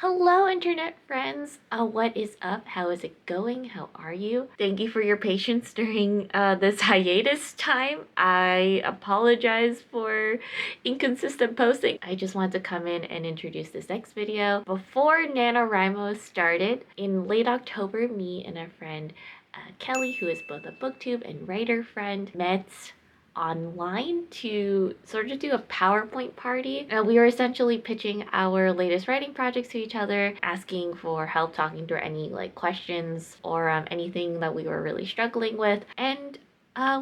Hello, internet friends. What is up? How is it going? How are you? Thank you for your patience during this hiatus time. I apologize for inconsistent posting. I just wanted to come in and introduce this next video. Before NaNoWriMo started, in late October, me and a friend, Kelly, who is both a booktube and writer friend, met online to sort of do a PowerPoint party. We were essentially pitching our latest writing projects to each other, asking for help talking through any questions or anything that we were really struggling with. And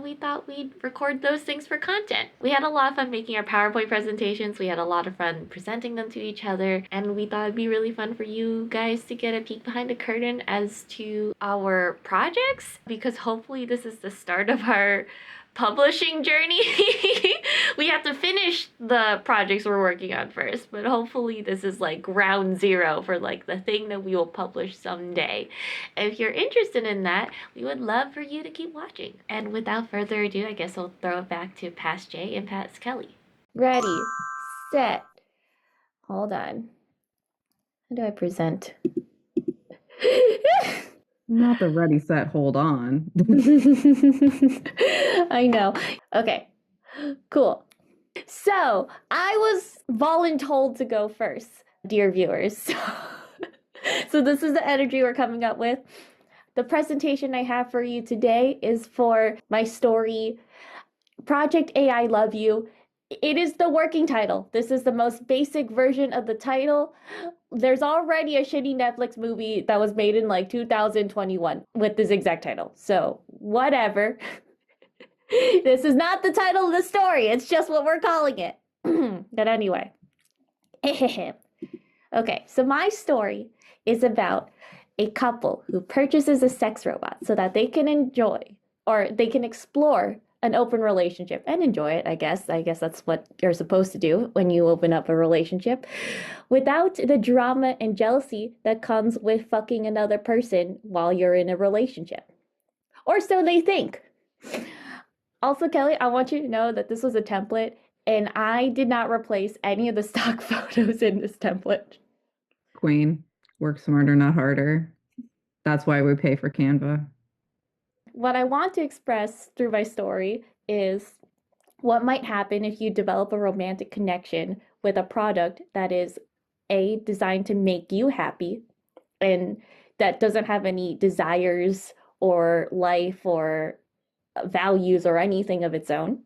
we thought we'd record those things for content. We had a lot of fun making our PowerPoint presentations. We had a lot of fun presenting them to each other. And we thought it'd be really fun for you guys to get a peek behind the curtain as to our projects, because hopefully this is the start of our publishing journey. We have to finish the projects we're working on first, but hopefully this is like ground zero for the thing that we will publish someday. If you're interested in that, we would love for you to keep watching. And without further ado, I guess I'll throw it back to Past Jay and Past Kelly. Ready, set, hold on. How do I present? Not the ready, set, hold on. I know. Okay, cool. So I was voluntold to go first, dear viewers. So this is the energy we're coming up with. The presentation I have for you today is for my story, Project AI Love You. It is the working title. This is the most basic version of the title. There's already a shitty Netflix movie that was made in 2021 with this exact title. So whatever. This is not the title of the story. It's just what we're calling it. But anyway. Okay, so my story is about a couple who purchases a sex robot so that they can enjoy or they can explore an open relationship and enjoy it, I guess. I guess that's what you're supposed to do when you open up a relationship without the drama and jealousy that comes with fucking another person while you're in a relationship. Or so they think. Also, Kelly, I want you to know that this was a template and I did not replace any of the stock photos in this template. Queen, work smarter, not harder. That's why we pay for Canva. What I want to express through my story is what might happen if you develop a romantic connection with a product that is designed to make you happy and that doesn't have any desires or life or values or anything of its own.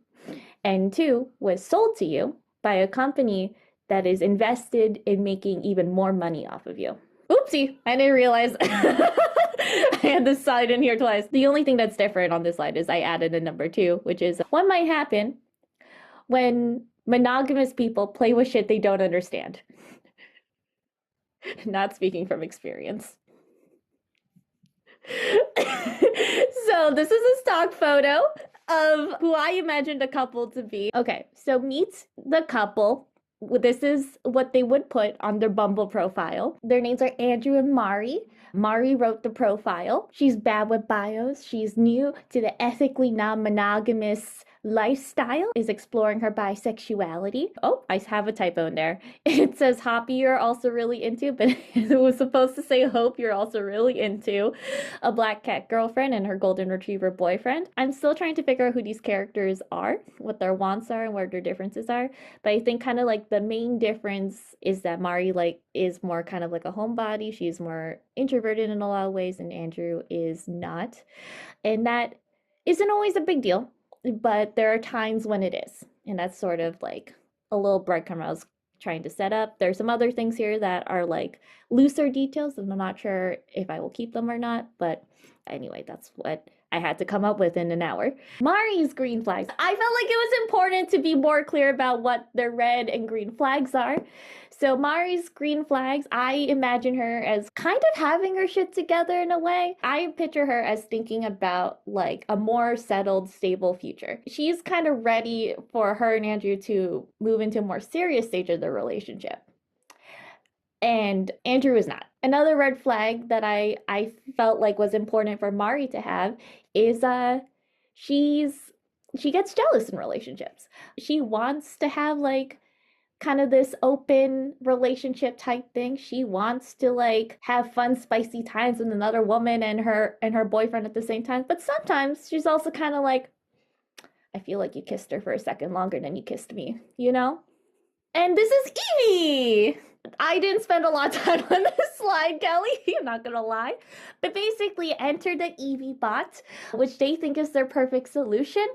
And two, was sold to you by a company that is invested in making even more money off of you. Oopsie, I didn't realize I had this slide in here twice. The only thing that's different on this slide is I added a number 2, which is what might happen when monogamous people play with shit they don't understand. Not speaking from experience. So this is a stock photo of who I imagined a couple to be. Okay, so meet the couple. This is what they would put on their Bumble profile. Their names are Andrew and Mari. Mari wrote the profile. She's bad with bios. She's new to the ethically non-monogamous lifestyle, is exploring her bisexuality. Oh, I have a typo in there. It says Hoppy you're also really into, but it was supposed to say Hope you're also really into a black cat girlfriend and her golden retriever boyfriend. I'm still trying to figure out who these characters are, what their wants are, and where their differences are. But I think kind of the main difference is that Mari is more kind of like a homebody. She's more introverted in a lot of ways, and Andrew is not. And that isn't always a big deal, but there are times when it is. And that's sort of a little breadcrumb I was trying to set up. There's some other things here that are looser details, and I'm not sure if I will keep them or not. But anyway, that's what I had to come up with in an hour. Mari's green flags. I felt like it was important to be more clear about what their red and green flags are. So Mari's green flags, I imagine her as kind of having her shit together in a way. I picture her as thinking about a more settled, stable future. She's kind of ready for her and Andrew to move into a more serious stage of their relationship. And Andrew is not. Another red flag that I felt was important for Mari to have is she gets jealous in relationships. She wants to have kind of this open relationship type thing. She wants to like have fun, spicy times with another woman and her boyfriend at the same time. But sometimes she's also kind of like, I feel like you kissed her for a second longer than you kissed me, you know? And this is Evie. I didn't spend a lot of time on this slide, Kelly. I'm not gonna lie. But basically, enter the Evie bot, which they think is their perfect solution.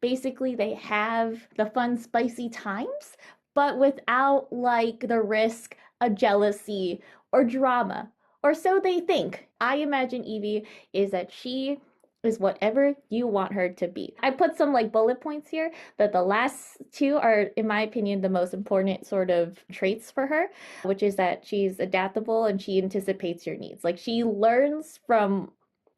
Basically, they have the fun, spicy times, but without like the risk of jealousy or drama. Or so they think. I imagine Evie is that she is whatever you want her to be. I put some like bullet points here that the last two are, in my opinion, the most important sort of traits for her, which is that she's adaptable and she anticipates your needs. Like she learns from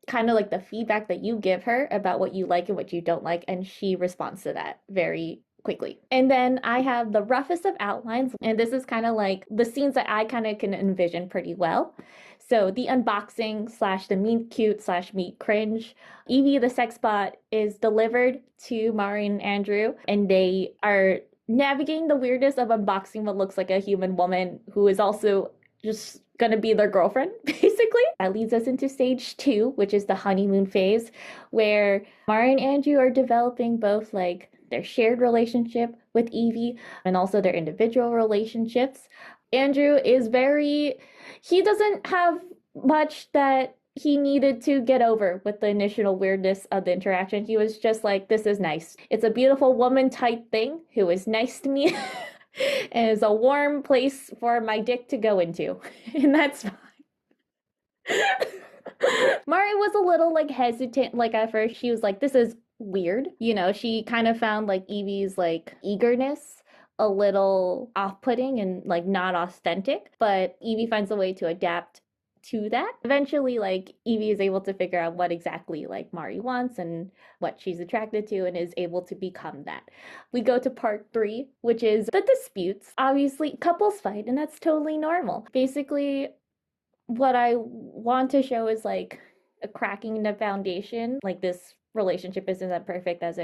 kind of like the feedback that you give her about what you like and what you don't like, and she responds to that very quickly. And then I have the roughest of outlines, and this is kind of like the scenes that I kind of can envision pretty well. So the unboxing slash the meet cute slash meet cringe. Evie the sex bot is delivered to Mari and Andrew, and they are navigating the weirdness of unboxing what looks like a human woman who is also just gonna be their girlfriend, basically. That leads us into stage 2, which is the honeymoon phase, where Mari and Andrew are developing both like their shared relationship with Evie and also their individual relationships. Andrew is he doesn't have much that he needed to get over with the initial weirdness of the interaction. He was just like, this is nice. It's a beautiful woman type thing who is nice to me and is a warm place for my dick to go into. And that's fine. Mari was a little like hesitant, like at first she was like, this is weird. You know, she kind of found like Evie's like eagerness a little off-putting and like not authentic, but Evie finds a way to adapt to that. Eventually, like Evie is able to figure out what exactly like Mari wants and what she's attracted to and is able to become that. We go to part 3, which is the disputes. Obviously, couples fight and that's totally normal. Basically, what I want to show is like a cracking in the foundation. Like this relationship isn't as perfect as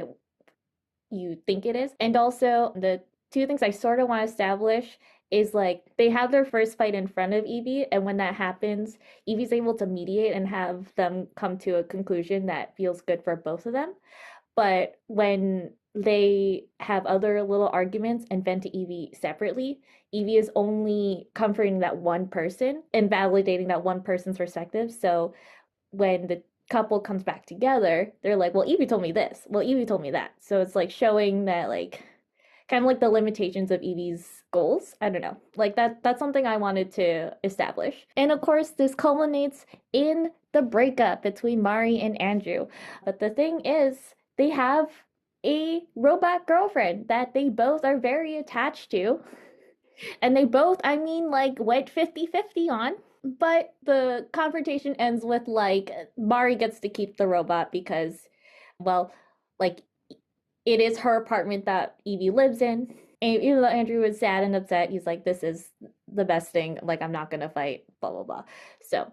you think it is. And also the two things I sort of want to establish is like they have their first fight in front of Evie, and when that happens, Evie's able to mediate and have them come to a conclusion that feels good for both of them. But when they have other little arguments and vent to Evie separately, Evie is only comforting that one person and validating that one person's perspective. So when the couple comes back together, they're like, well, Evie told me this. Well, Evie told me that. So it's like showing that like kind of like the limitations of Evie's goals. I don't know. Like that's something I wanted to establish. And of course, this culminates in the breakup between Mari and Andrew. But the thing is, they have a robot girlfriend that they both are very attached to. And they both, I mean, like went 50-50 on. But the confrontation ends with like Mari gets to keep the robot because, well, like it is her apartment that Evie lives in. And even though Andrew was sad and upset, he's like, this is the best thing. Like, I'm not going to fight, blah, blah, blah. So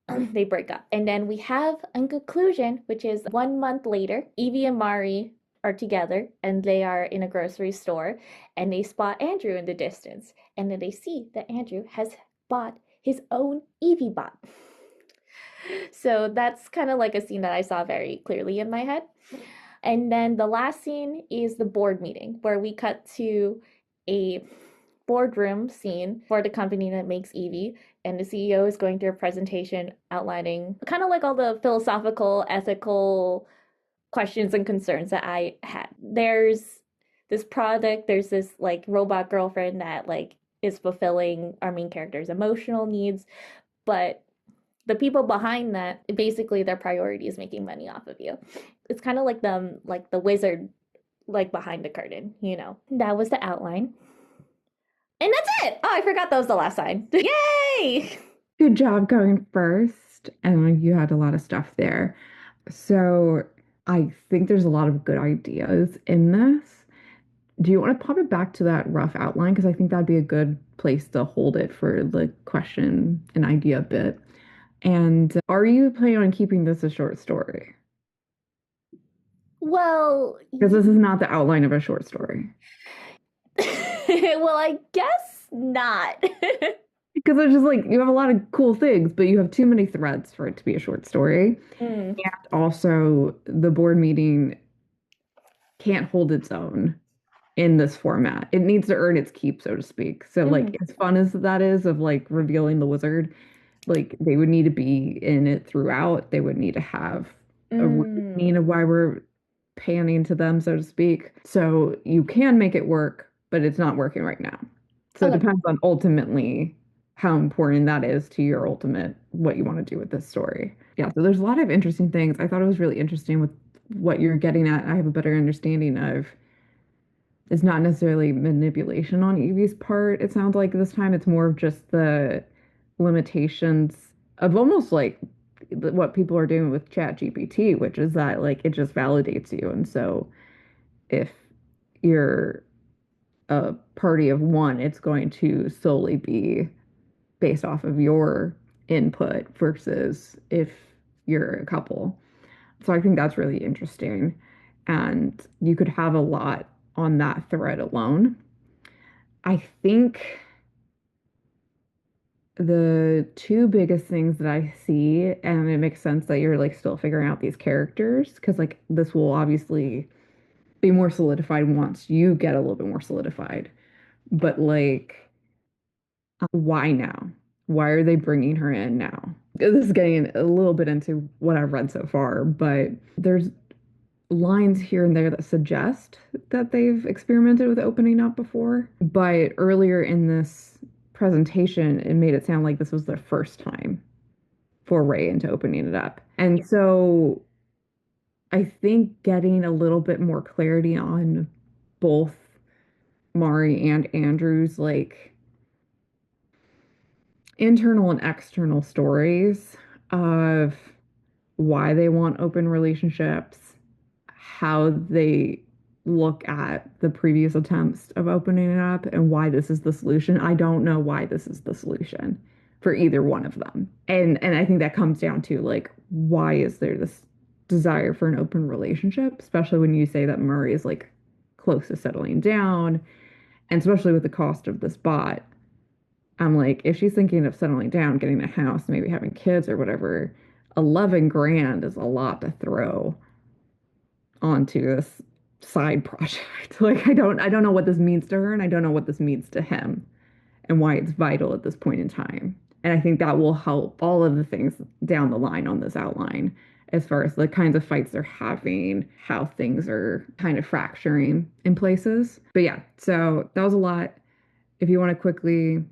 they break up. And then we have a conclusion, which is 1 month later, Evie and Mari are together and they are in a grocery store and they spot Andrew in the distance. And then they see that Andrew has bought his own Evie bot. So that's kind of like a scene that I saw very clearly in my head. And then the last scene is the board meeting, where we cut to a boardroom scene for the company that makes Evie. And the CEO is going through a presentation outlining kind of like all the philosophical, ethical questions and concerns that I had. There's this product, there's this like robot girlfriend that like is fulfilling our main character's emotional needs, but the people behind that, basically their priority is making money off of you. It's kind of like the wizard like behind the curtain, you know. That was the outline. And that's it. Oh, I forgot that was the last line. Yay! Good job going first. And you had a lot of stuff there. So I think there's a lot of good ideas in this. Do you want to pop it back to that rough outline? Because I think that'd be a good place to hold it for the question and idea bit. And are you planning on keeping this a short story? Well, Because this is not the outline of a short story. Well, I guess not. Because it's just like you have a lot of cool things, but you have too many threads for it to be a short story. Mm, And also, the board meeting can't hold its own in this format. It needs to earn its keep, so to speak. So, like, mhm, as fun as that is of like revealing the wizard, like they would need to be in it throughout. They would need to have a mm. reasoning of why we're panning to them, so to speak. So you can make it work, but it's not working right now. So it Okay. depends on ultimately how important that is to your ultimate what you want to do with this story. Yeah, so there's a lot of interesting things. I thought it was really interesting with what you're getting at. I have a better understanding of it's not necessarily manipulation on Evie's part, it sounds like this time. It's more of just the limitations of almost like what people are doing with ChatGPT, which is that like it just validates you. And so if you're a party of one, it's going to solely be based off of your input versus if you're a couple. So I think that's really interesting. And you could have a lot on that thread alone. I think the two biggest things that I see, and it makes sense that you're like still figuring out these characters, because like this will obviously be more solidified once you get a little bit more solidified. But like, why now? Why are they bringing her in now? This is getting a little bit into what I've read so far, but there's lines here and there that suggest that they've experimented with opening up before. But earlier in this presentation, it made it sound like this was their first time foray into opening it up. And Yeah. so I think getting a little bit more clarity on both Mari and Andrew's like internal and external stories of why they want open relationships, how they look at the previous attempts of opening it up, and why this is the solution. I don't know why this is the solution for either one of them. And I think that comes down to like why is there this desire for an open relationship, especially when you say that Murray is like close to settling down, and especially with the cost of this bot. I'm like, if she's thinking of settling down, getting a house, maybe having kids or whatever, 11 grand is a lot to throw onto this side project. Like I don't know what this means to her and I don't know what this means to him and why it's vital at this point in time. And I think that will help all of the things down the line on this outline as far as the kinds of fights they're having, how things are kind of fracturing in places. But yeah, so that was a lot. If you want to quickly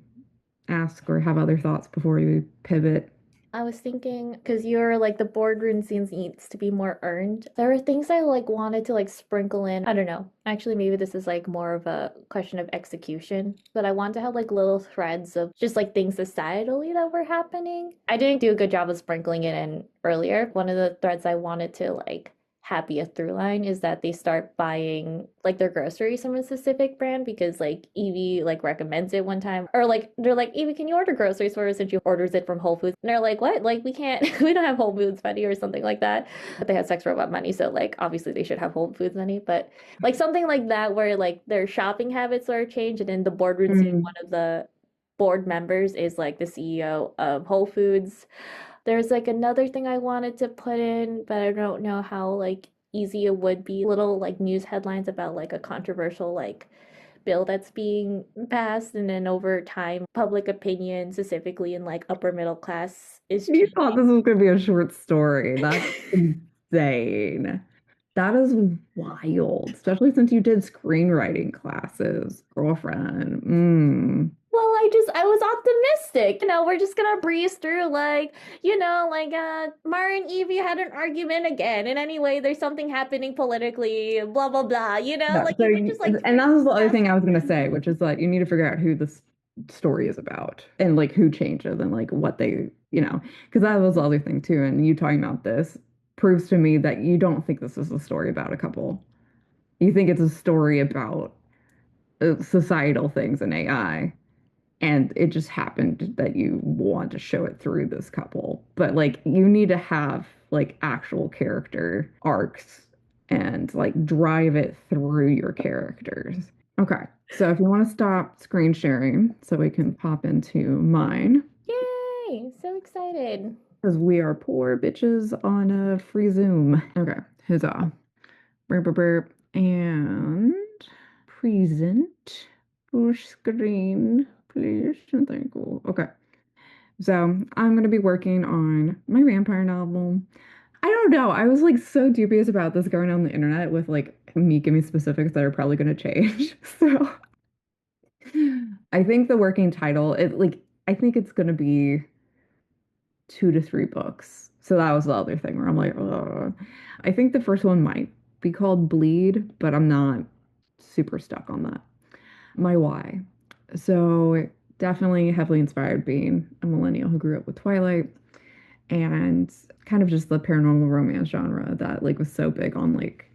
ask or have other thoughts before we pivot. I was thinking because you're like the boardroom scenes needs to be more earned. There were things I like wanted to like sprinkle in. I don't know. Actually, maybe this is like more of a question of execution, but I want to have like little threads of just like things societally that were happening. I didn't do a good job of sprinkling it in earlier. One of the threads I wanted to like happy a through line is that they start buying like their groceries from a specific brand because like Evie like recommends it one time or like they're like Evie, can you order groceries for us? And she orders it from Whole Foods and they're like, what, like we can't we don't have Whole Foods money or something like that, but they had sex robot money, so like obviously they should have Whole Foods money, but like something like that where like their shopping habits are changed. And in the boardroom scene, Mm. one of the board members is like the CEO of Whole Foods. There's like another thing I wanted to put in, but I don't know how like easy it would be. Little like news headlines about like a controversial like bill that's being passed, and then over time, public opinion, specifically in like upper middle class, is You thought changing. this was going to be a short story. That's insane. That is wild, especially since you did screenwriting classes, girlfriend. Mm. Well, I was optimistic. We're just gonna breeze through like, like Mara and Evie had an argument again. And anyway, there's something happening politically, blah blah blah. Yeah, Like so you could just like and breeze that was the other past. thing I was going to say, which is that you need to figure out who this story is about and like who changes and like what they, because that was the other thing too. And you talking about this proves to me that you don't think this is a story about a couple. You think it's a story about societal things and AI. And it just happened that you want to show it through this couple. But like you need to have like actual character arcs and like drive it through your characters. Okay. So if you want to stop screen sharing so we can pop into mine, Yay! So excited. because we are poor bitches on a free Zoom. Okay. Huzzah. Burp, burp, burp. And present full screen, please. Thank you. Okay. So I'm going to be working on my vampire novel. I don't know. I was like so dubious about this going on the internet with like me giving specifics that are probably going to change. So I think the working title, I think it's going to be 2 to 3 books. So that was the other thing where I'm like, ugh. I think the first one might be called Bleed, but I'm not super stuck on that. My why. So definitely heavily inspired being a millennial who grew up with Twilight and kind of just the paranormal romance genre that like was so big on like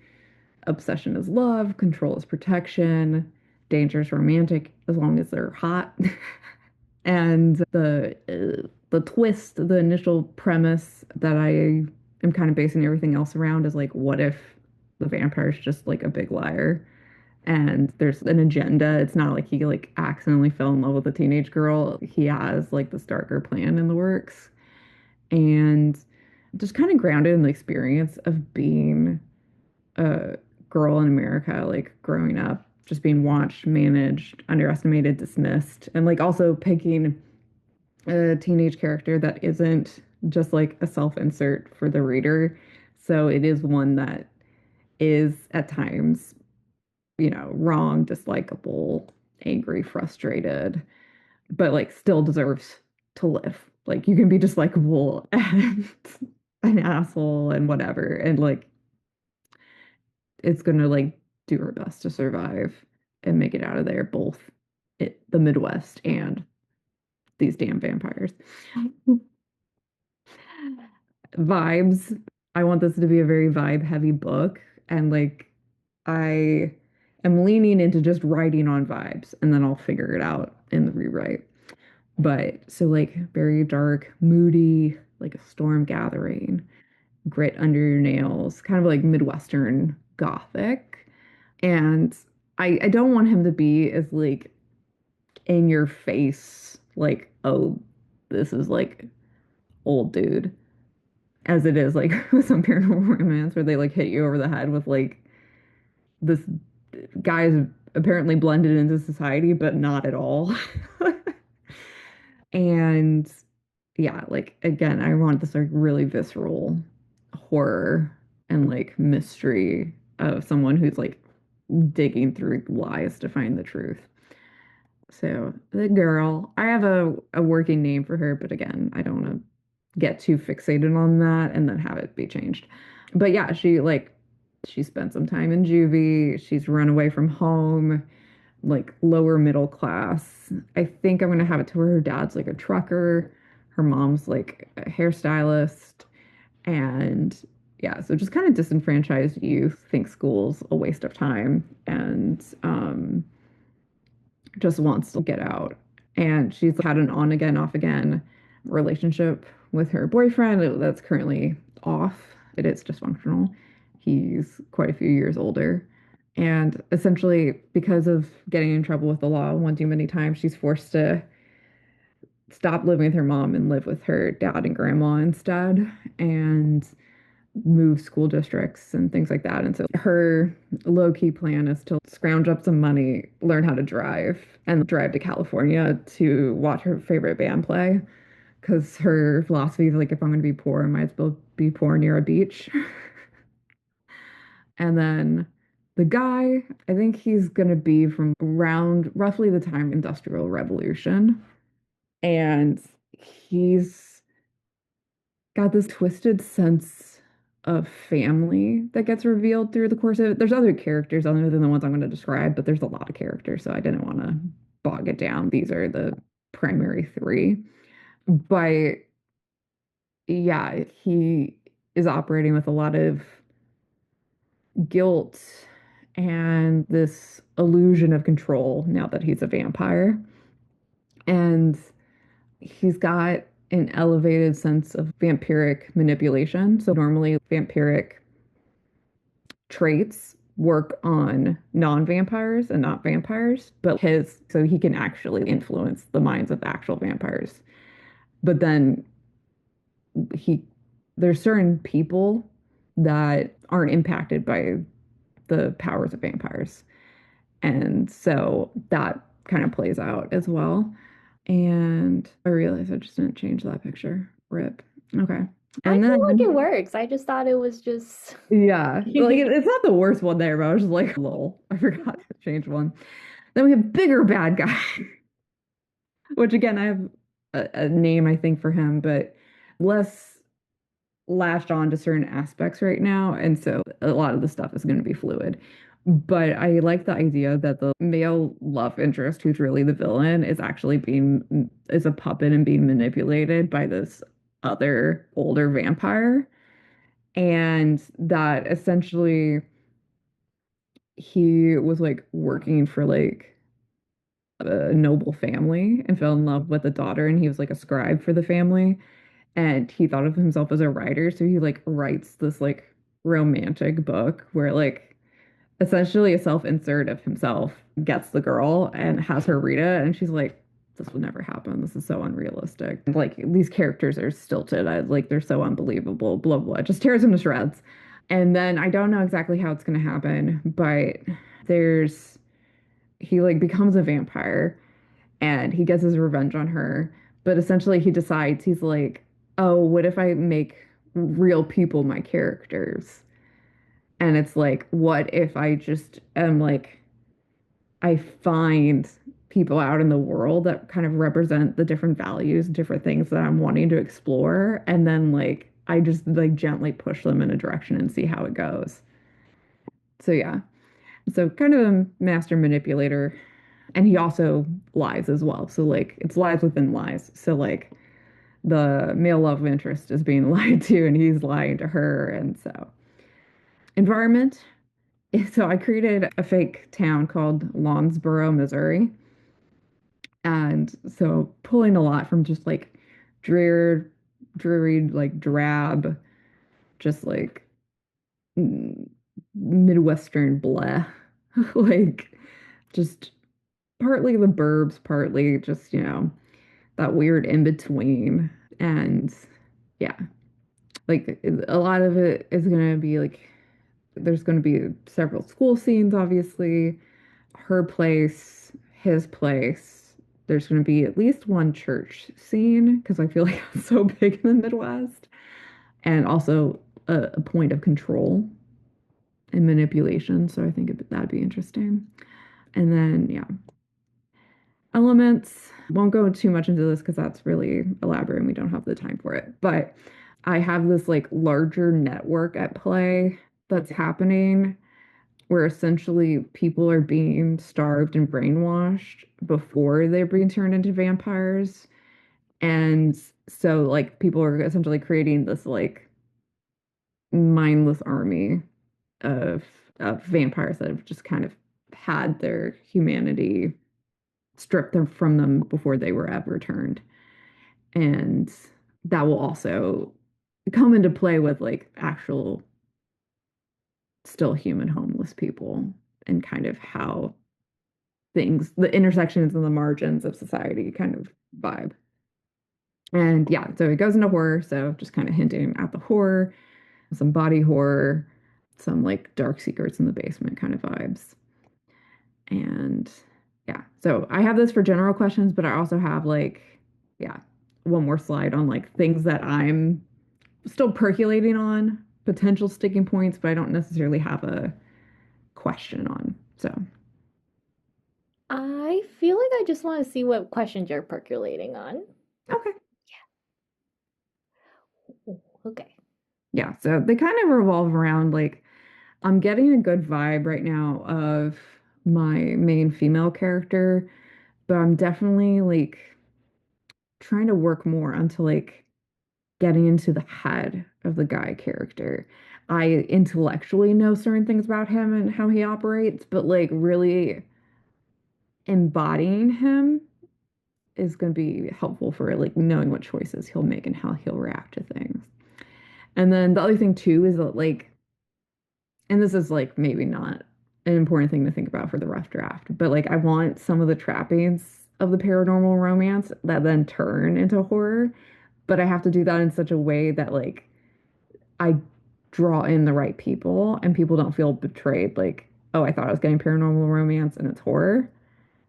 obsession is love, control is protection, danger is romantic as long as they're hot. And the twist, the initial premise that I am kind of basing everything else around is like, what if the vampire's just like a big liar? And there's an agenda. It's not like he like accidentally fell in love with a teenage girl. He has like this darker plan in the works. And just kind of grounded in the experience of being a girl in America, like growing up, just being watched, managed, underestimated, dismissed, and like also picking a teenage character that isn't just like a self-insert for the reader. So it is one that is at times, wrong, dislikable, angry, frustrated, but like still deserves to live. Like you can be dislikable and an asshole and whatever, and like it's gonna like do her best to survive and make it out of there, both the Midwest and these damn vampires. Vibes. I want this to be a very vibe heavy book. And like, I am leaning into just writing on vibes and then I'll figure it out in the rewrite. But so, like, very dark, moody, like a storm gathering, grit under your nails, kind of like Midwestern gothic. And I don't want him to be as like in your face, like, oh, this is like old dude as it is like with some paranormal romance where they like hit you over the head with like this guy's apparently blended into society, but not at all. And yeah, like again, I want this like really visceral horror and like mystery of someone who's like digging through lies to find the truth. So the girl, I have a working name for her, but again, I don't want to get too fixated on that and then have it be changed. But yeah, she spent some time in juvie. She's run away from home, like lower middle class. I think I'm gonna have it to where her dad's like a trucker, her mom's like a hairstylist, and yeah, so just kind of disenfranchised youth, think school's a waste of time, and just wants to get out. And she's had an on again, off again relationship with her boyfriend that's currently off. It is dysfunctional. He's quite a few years older. And essentially, because of getting in trouble with the law one too many times, she's forced to stop living with her mom and live with her dad and grandma instead. And move school districts and things like that. And so her low key plan is to scrounge up some money, learn how to drive, and drive to California to watch her favorite band play. Because her philosophy is like, if I'm going to be poor, I might as well be poor near a beach. And then the guy, I think he's going to be from around roughly the time Industrial Revolution. And he's got this twisted sense of family that gets revealed through the course of it. There's other characters other than the ones I'm going to describe, but there's a lot of characters, so I didn't want to bog it down. These are the primary three. But yeah, he is operating with a lot of guilt and this illusion of control now that he's a vampire. And he's got an elevated sense of vampiric manipulation. So normally vampiric traits work on non-vampires and not vampires, but his so he can actually influence the minds of actual vampires. But then he there's certain people that aren't impacted by the powers of vampires. And so that kind of plays out as well. And I realized I just didn't change that picture. Rip. Okay. I And feel like it then, works. I just thought it was just. yeah, like it's not the worst one there, but I was just like, lol, I forgot to change one. Then we have bigger bad guy, which again, I have a name, I think, for him, but less latched on to certain aspects right now. And so a lot of the stuff is going to be fluid. But I like the idea that the male love interest, who's really the villain, is actually is a puppet and being manipulated by this other older vampire. And that essentially he was like working for like a noble family and fell in love with a daughter, and he was like a scribe for the family. And he thought of himself as a writer, so he like writes this like romantic book where like essentially a self-insert of himself gets the girl and has her read it, and she's like, this would never happen, this is so unrealistic, like these characters are stilted, like they're so unbelievable, blah blah, just tears him to shreds. And then I don't know exactly how it's going to happen, but there's he like becomes a vampire and he gets his revenge on her. But essentially, he decides he's like, oh, what if I make real people my characters? And it's like, what if I just am like, I find people out in the world that kind of represent the different values, different things that I'm wanting to explore. And then like, I just like gently push them in a direction and see how it goes. So yeah. So kind of a master manipulator. And he also lies as well. So like it's lies within lies. So like the male love interest is being lied to and he's lying to her. And so environment. So I created a fake town called Lawnsboro, Missouri. And so pulling a lot from just like dreary, like drab, just like Midwestern blah. Like just partly the burbs, partly just, that weird in between. And yeah, like a lot of it is going to be like, there's going to be several school scenes, obviously, her place, his place. There's going to be at least one church scene because I feel like it's so big in the Midwest. And also a point of control and manipulation. So I think that'd be interesting. And then, yeah, elements. Won't go too much into this because that's really elaborate and we don't have the time for it. But I have this like larger network at play that's happening where essentially people are being starved and brainwashed before they're being turned into vampires. And so like people are essentially creating this like mindless army of vampires that have just kind of had their humanity stripped them from them before they were ever turned. And that will also come into play with like actual still human homeless people and kind of how things, the intersections and the margins of society kind of vibe. And yeah, so it goes into horror. So just kind of hinting at the horror, some body horror, some like dark secrets in the basement kind of vibes. And yeah, so I have this for general questions, but I also have like, yeah, one more slide on like things that I'm still percolating on, potential sticking points, but I don't necessarily have a question on. So, I feel like I just want to see what questions you're percolating on. okay. Ooh, okay. Yeah, so they kind of revolve around like I'm getting a good vibe right now of my main female character, but I'm definitely like trying to work more onto like getting into the head of the guy character. I intellectually know certain things about him and how he operates, but like really embodying him is going to be helpful for like knowing what choices he'll make and how he'll react to things. And then the other thing too is that like, and this is like maybe not an important thing to think about for the rough draft. But like I want some of the trappings of the paranormal romance that then turn into horror, but I have to do that in such a way that like I draw in the right people and people don't feel betrayed like, oh, I thought I was getting paranormal romance and it's horror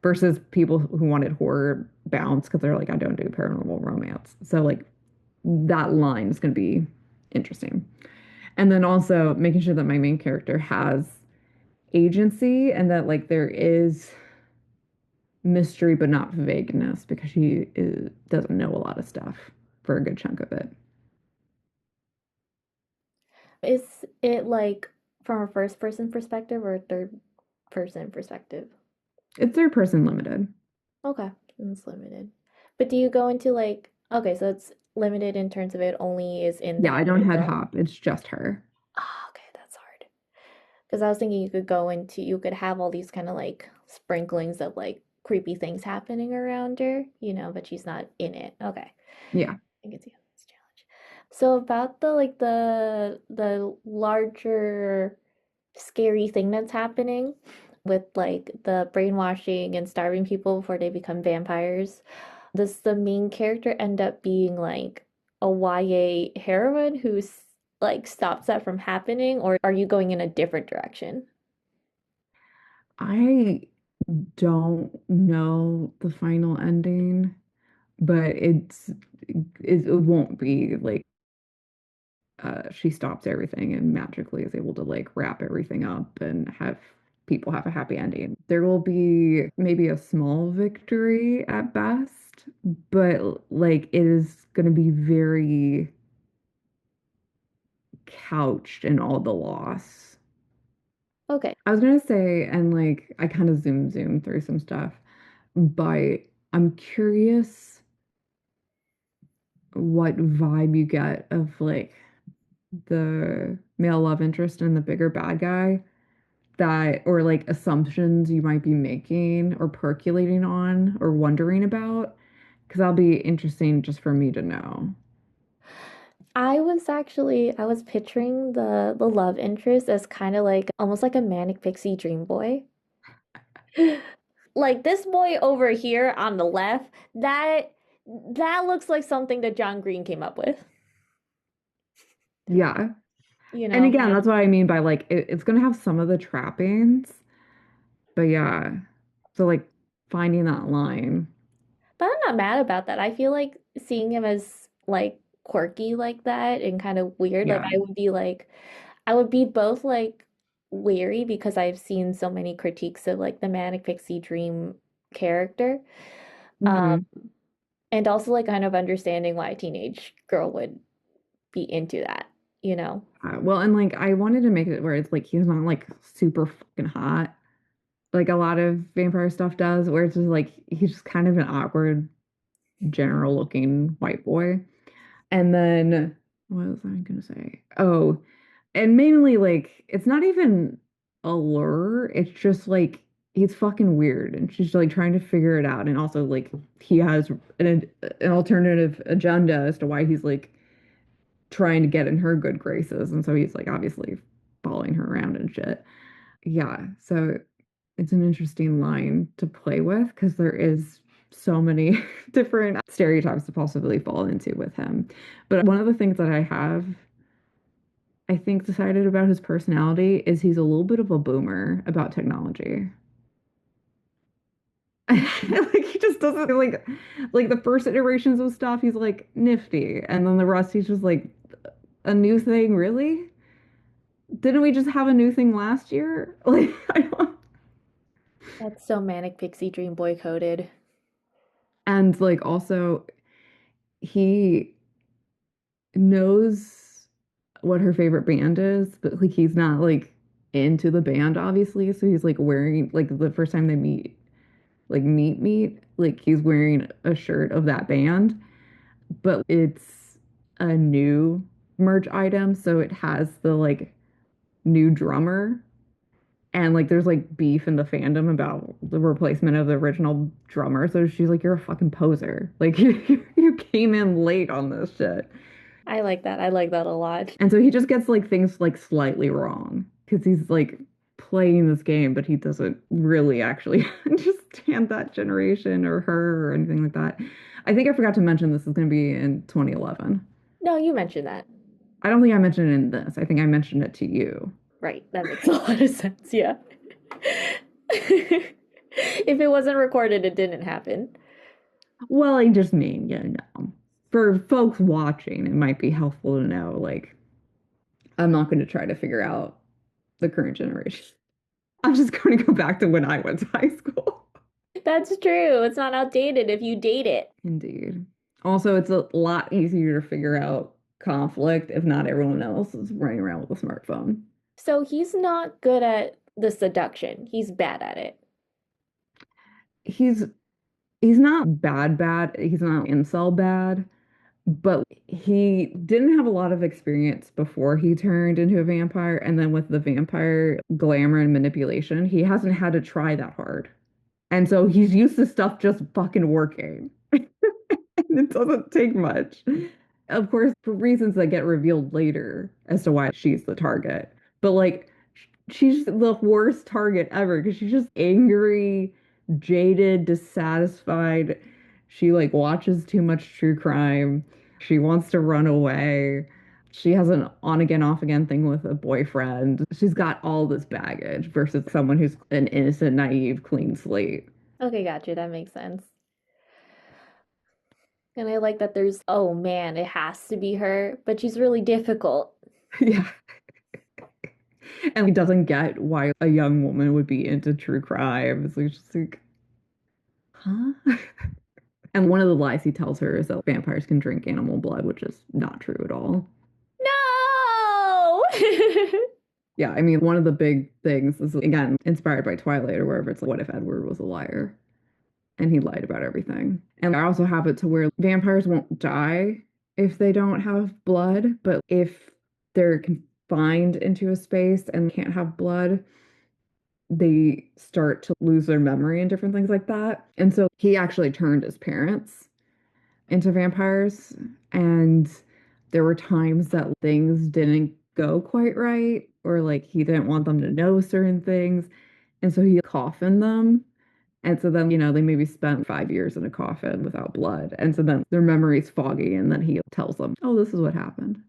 versus people who wanted horror bounce because they're like, I don't do paranormal romance. So like that line is going to be interesting. And then also making sure that my main character has agency and that like there is mystery but not vagueness because doesn't know a lot of stuff for a good chunk of it. Is it like from a first person perspective or a third person perspective? It's third person limited. Okay, it's limited. But do you go into like, okay, so it's limited in terms of it only is in the Yeah, boy I don't and head girl? hop. It's just her. Ah, okay, that's hard. Because I was thinking you could go into, you could have all these kind of like sprinklings of like creepy things happening around her, but she's not in it. Okay, Yeah. I can see this challenge. So about the like the larger scary thing that's happening with like the brainwashing and starving people before they become vampires. Does the main character end up being like a YA heroine who's like stops that from happening, or are you going in a different direction? I don't know the final ending, but it won't be like she stops everything and magically is able to like wrap everything up and have people have a happy ending. There will be maybe a small victory at best, but like it is going to be very couched in all the loss. Okay. I was gonna say, and like I kind of zoom through some stuff, but I'm curious what vibe you get of like the male love interest and the bigger bad guy that, or like assumptions you might be making or percolating on or wondering about, because that'll be interesting just for me to know. I was picturing the love interest as kind of like almost like a manic pixie dream boy. Like this boy over here on the left, that looks like something that John Green came up with, Yeah. you And know. again, that's what I mean by like it's gonna have some of the trappings, but yeah. So like finding that line. But I'm not mad about that. I feel like seeing him as like quirky like that and kind of weird, like Yeah. I would be both like weary because I've seen so many critiques of like the Manic Pixie Dream character. Um, Hmm. and also like kind of understanding why a teenage girl would be into that, you know? Well, and like I wanted to make it where it's like he's not like super fucking hot, like a lot of vampire stuff does, where it's just like he's just kind of an awkward, general looking white boy. And then what was I gonna say? Oh, and mainly like it's not even a lure, it's just like he's fucking weird and she's like trying to figure it out. And also like he has an alternative agenda as to why he's like trying to get in her good graces. And so he's like obviously following her around and shit. Yeah. So it's an interesting line to play with because there is so many different stereotypes to possibly fall into with him. But one of the things that I think, decided about his personality is he's a little bit of a boomer about technology. Like he just doesn't like the first iterations of stuff he's like nifty and then the rest he's just like a new thing, really? Didn't we just have a new thing last year? Like I don't. That's so Manic Pixie Dream Boy coded. And like also he knows what her favorite band is, but like he's not like into the band obviously, so he's like wearing like the first time they meet, like meet, like he's wearing a shirt of that band, but it's a new merch item, so it has the like new drummer. And like there's like beef in the fandom about the replacement of the original drummer. So she's like, you're a fucking poser. Like you came in late on this shit. I like that. I like that a lot. And so he just gets like things like slightly wrong because he's like playing this game, but he doesn't really actually understand that generation or her or anything like that. I think I forgot to mention this is going to be in 2011. No, you mentioned that. I don't think I mentioned it in this. I think I mentioned it to you. Right. That makes a lot of sense. Yeah. If it wasn't recorded, it didn't happen. Well, I just mean, for folks watching, it might be helpful to know, like, I'm not going to try to figure out the current generation. I'm just going to go back to when I went to high school. That's true. It's not outdated if you date it. Indeed. Also, it's a lot easier to figure out conflict if not everyone else is running around with a smartphone. So he's not good at the seduction. He's bad at it. He's he's not bad. He's not incel bad, but he didn't have a lot of experience before he turned into a vampire. And then with the vampire glamour and manipulation, he hasn't had to try that hard. And so he's used to stuff just fucking working. And it doesn't take much. Of course, for reasons that get revealed later as to why she's the target. But like, she's the worst target ever because she's just angry, jaded, dissatisfied. She like watches too much true crime. She wants to run away. She has an on again, off again thing with a boyfriend. She's got all this baggage versus someone who's an innocent, naive, clean slate. Okay, gotcha. That makes sense. And I like that there's, oh man, it has to be her, but she's really difficult. Yeah. And he doesn't get why a young woman would be into true crime. It's like, just like, huh? And one of the lies he tells her is that vampires can drink animal blood, which is not true at all. No! Yeah, I mean, one of the big things is, again, inspired by Twilight or wherever, it's like, what if Edward was a liar? And he lied about everything. And I also have it to where vampires won't die if they don't have blood, but if they're confined into a space and can't have blood, they start to lose their memory and different things like that. And so he actually turned his parents into vampires. And there were times that things didn't go quite right, or like he didn't want them to know certain things. And so he coffined them. And so then, they maybe spent 5 years in a coffin without blood. And so then their memory's foggy. And then he tells them, oh, this is what happened.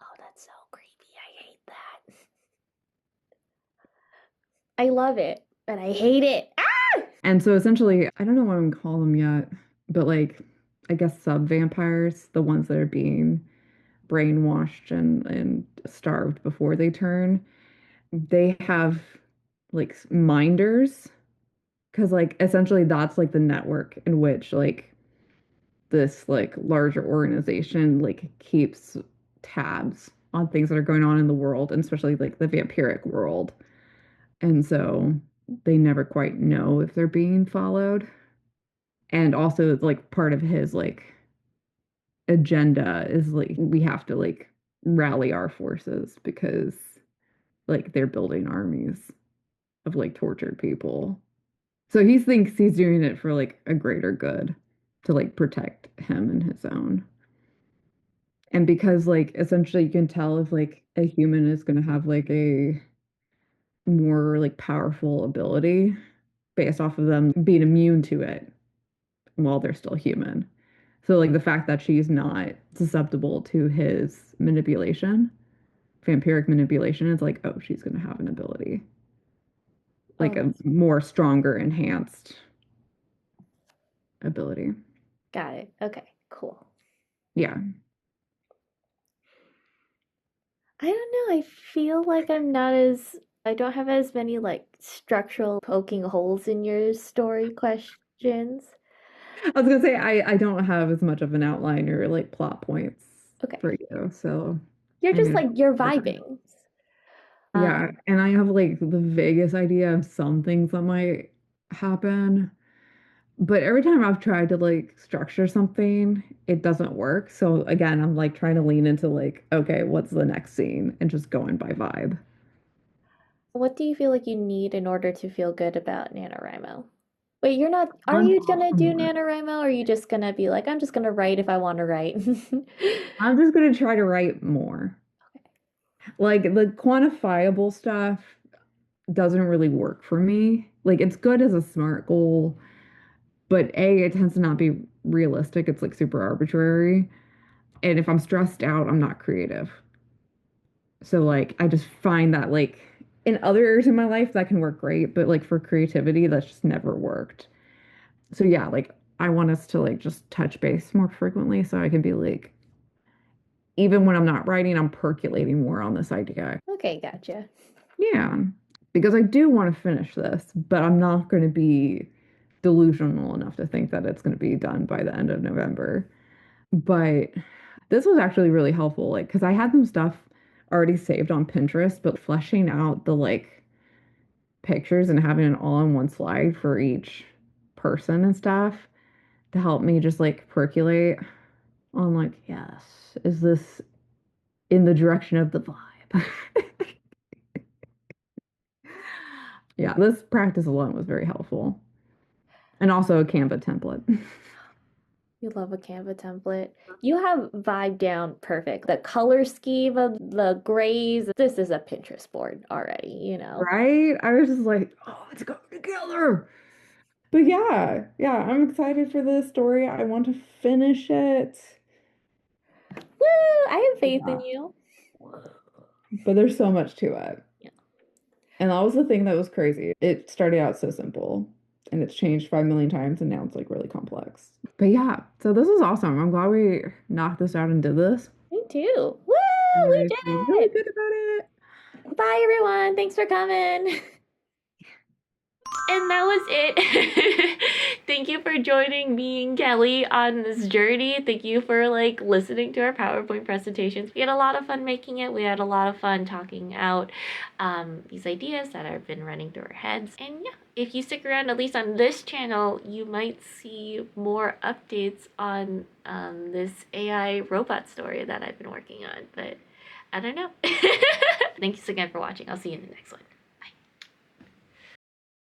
Oh, that's so creepy. I hate that. I love it, but I hate it. Ah! And so essentially, I don't know what I'm gonna call them yet, but like, I guess sub vampires, the ones that are being brainwashed and starved before they turn, they have like minders. Because like essentially that's like the network in which like this like larger organization like keeps tabs on things that are going on in the world, and especially like the vampiric world. And so they never quite know if they're being followed. And also like part of his like agenda is like we have to like rally our forces because like they're building armies of like tortured people. So he thinks he's doing it for like a greater good to like protect him and his own. And because like essentially you can tell if like a human is going to have like a more like powerful ability based off of them being immune to it while they're still human. So like the fact that she's not susceptible to his manipulation, vampiric manipulation, it's like, oh, she's going to have an ability, Oh, like a that's more stronger, enhanced ability. got it. Okay, cool. Yeah. I don't know. I feel like I don't have as many like structural poking holes in your story questions. I was gonna say I don't have as much of an outline or like plot points Okay. for you, so You're I'm just gonna like you're listen. vibing. Yeah, and I have like the vaguest idea of some things that might happen, but every time I've tried to like structure something, it doesn't work. So again, I'm like trying to lean into like, okay, what's the next scene and just going by vibe. What do you feel like you need in order to feel good about NaNoWriMo? Wait, you're not, are I'm you gonna do NaNoWriMo or are you just gonna be like, I'm just gonna write if I want to write? I'm just gonna try to write more. Like the quantifiable stuff, doesn't really work for me. Like it's good as a SMART goal, but A, it tends to not be realistic. It's like super arbitrary. And if I'm stressed out, I'm not creative. So like I just find that like in other areas in my life that can work great, but like for creativity, that's just never worked. So yeah, like I want us to like just touch base more frequently so I can be like, even when I'm not writing, I'm percolating more on this idea. Okay, gotcha. Yeah, because I do want to finish this, but I'm not going to be delusional enough to think that it's going to be done by the end of November. But this was actually really helpful, like, because I had some stuff already saved on Pinterest, but fleshing out the like pictures and having it all in one slide for each person and stuff to help me just like percolate on like, yes, is this in the direction of the vibe? Yeah, this practice alone was very helpful. And also a Canva template. You love a Canva template. You have vibe down perfect. The color scheme of the grays. This is a Pinterest board already, you know. Right? I was just like, oh, let's go together. But yeah, yeah, I'm excited for this story. I want to finish it. Woo! I have faith in Yeah. you. But there's so much to it. Yeah. And that was the thing that was crazy. It started out so simple and it's changed 5 million times and now it's like really complex. But yeah, so this is awesome. I'm glad we knocked this out and did this. Me too. Woo! We Really, did really it. good about it. Bye, everyone. Thanks for coming. And that was it. Thank you for joining me and Kelly on this journey. Thank you for like listening to our PowerPoint presentations. We had a lot of fun making it. We had a lot of fun talking out these ideas that have been running through our heads. And yeah, if you stick around, at least on this channel, you might see more updates on this AI robot story that I've been working on. But I don't know. Thanks again for watching. I'll see you in the next one.